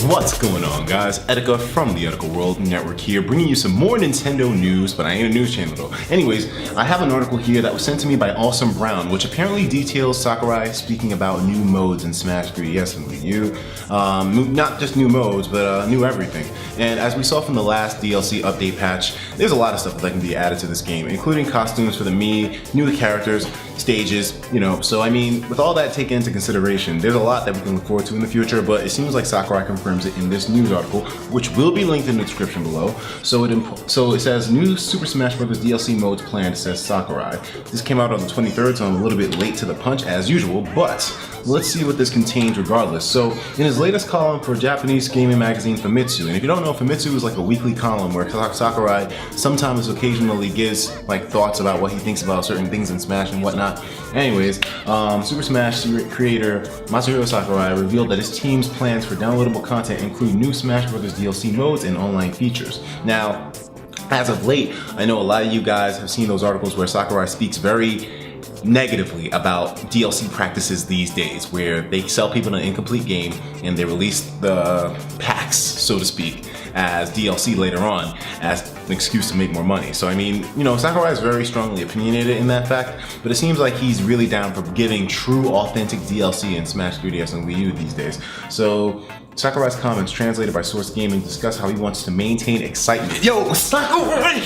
What's going on, guys? ETIKA from the ETIKA World Network here, bringing you some more Nintendo news, but I ain't a news channel though. Anyways, I have an article here that was sent to me by Awesome Brown, which apparently details Sakurai speaking about new modes in Smash 3DS and Wii U. Not just new modes, but new everything. And as we saw from the last DLC update patch, there's a lot of stuff that can be added to this game, including costumes for the Mii, new characters, stages, so I mean, with all that taken into consideration, there's a lot that we can look forward to in the future, but it seems like Sakurai confirms it in this news article, which will be linked in the description below. So it says, new Super Smash Bros. DLC modes planned, says Sakurai. This came out on the 23rd, so I'm a little bit late to the punch as usual, but let's see what this contains regardless. So in his latest column for Japanese gaming magazine Famitsu, and if you don't know, Famitsu is like a weekly column where Sakurai sometimes occasionally gives like thoughts about what he thinks about certain things in Smash and whatnot. Anyways, Super Smash creator Masahiro Sakurai revealed that his team's plans for downloadable content include new Smash Bros. DLC modes and online features. Now, as of late, I know a lot of you guys have seen those articles where Sakurai speaks very negatively about DLC practices these days, where they sell people an incomplete game and they release the packs, so to speak, as DLC later on as an excuse to make more money. So I mean, Sakurai is very strongly opinionated in that fact, but it seems like he's really down for giving true authentic DLC in Smash 3DS and Wii U these days. So Sakurai's comments, translated by Source Gaming, discuss how he wants to maintain excitement. Yo, Sakurai!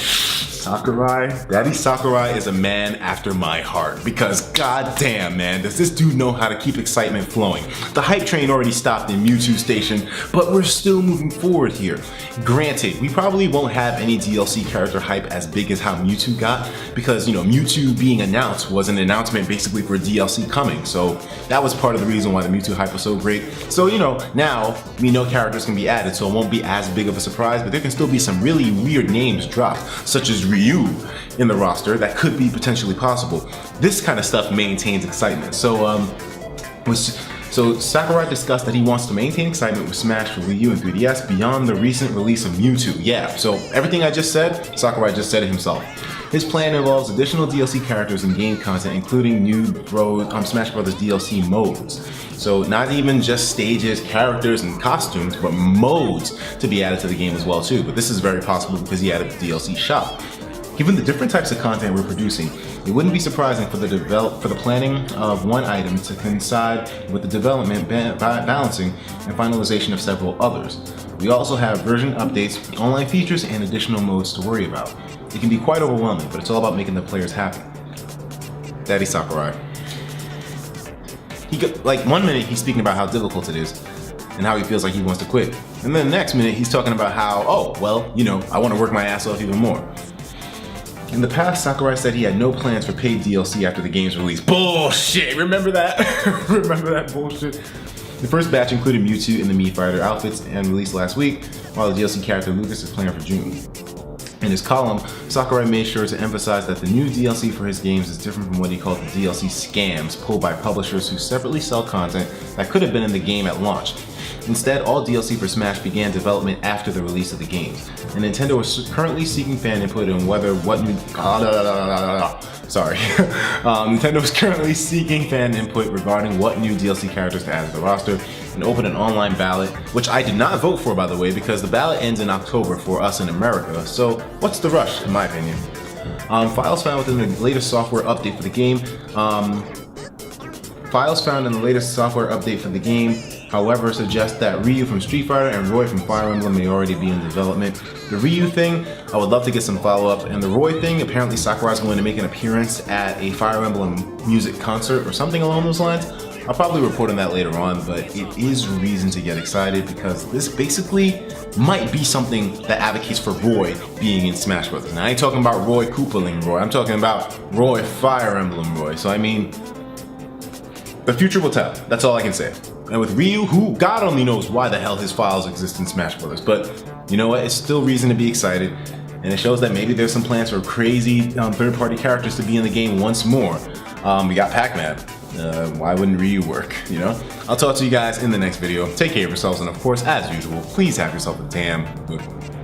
Daddy Sakurai is a man after my heart, because goddamn, man, does this dude know how to keep excitement flowing. The hype train already stopped in Mewtwo Station, but we're still moving forward here. Granted, we probably won't have any DLC character hype as big as how Mewtwo got, because Mewtwo being announced was an announcement basically for DLC coming, so that was part of the reason why the Mewtwo hype was so great. So now we know characters can be added, so it won't be as big of a surprise, but there can still be some really weird names dropped, such as Ryu in the roster that could be potentially possible. This kind of stuff maintains excitement. So Sakurai discussed that he wants to maintain excitement with Smash for Wii U and 3DS beyond the recent release of Mewtwo. Yeah, so everything I just said, Sakurai just said it himself. His plan involves additional DLC characters and game content, including new Smash Bros. DLC modes. So not even just stages, characters, and costumes, but modes to be added to the game as well too. But this is very possible because he added the DLC shop. Given the different types of content we're producing, it wouldn't be surprising for the planning of one item to coincide with the development, balancing, and finalization of several others. We also have version updates, online features, and additional modes to worry about. It can be quite overwhelming, but it's all about making the players happy. Daddy Sakurai. One minute he's speaking about how difficult it is and how he feels like he wants to quit. And then the next minute he's talking about how, I want to work my ass off even more. In the past, Sakurai said he had no plans for paid DLC after the game's release. Bullshit! Remember that? Remember that bullshit? The first batch included Mewtwo in the Mii Fighter outfits and released last week, while the DLC character Lucas is planned for June. In his column, Sakurai made sure to emphasize that the new DLC for his games is different from what he called the DLC scams pulled by publishers who separately sell content that could have been in the game at launch. Instead, all DLC for Smash began development after the release of the games, and Nintendo is currently seeking fan input on Nintendo is currently seeking fan input regarding what new DLC characters to add to the roster, and open an online ballot, which I did not vote for, by the way, because the ballot ends in October for us in America. So what's the rush, in my opinion? Files found within the latest software update for the game. However, suggest that Ryu from Street Fighter and Roy from Fire Emblem may already be in development. The Ryu thing, I would love to get some follow-up, and the Roy thing, apparently Sakurai's going to make an appearance at a Fire Emblem music concert or something along those lines. I'll probably report on that later on, but it is reason to get excited because this basically might be something that advocates for Roy being in Smash Bros. Now I ain't talking about Roy Koopaling Roy, I'm talking about Roy Fire Emblem Roy. So I mean, the future will tell, that's all I can say. And with Ryu, who God only knows why the hell his files exist in Smash Bros. But you know what, it's still reason to be excited. And it shows that maybe there's some plans for crazy third-party characters to be in the game once more. We got Pac-Man. Why wouldn't Ryu work, I'll talk to you guys in the next video. Take care of yourselves, and of course, as usual, please have yourself a damn good one.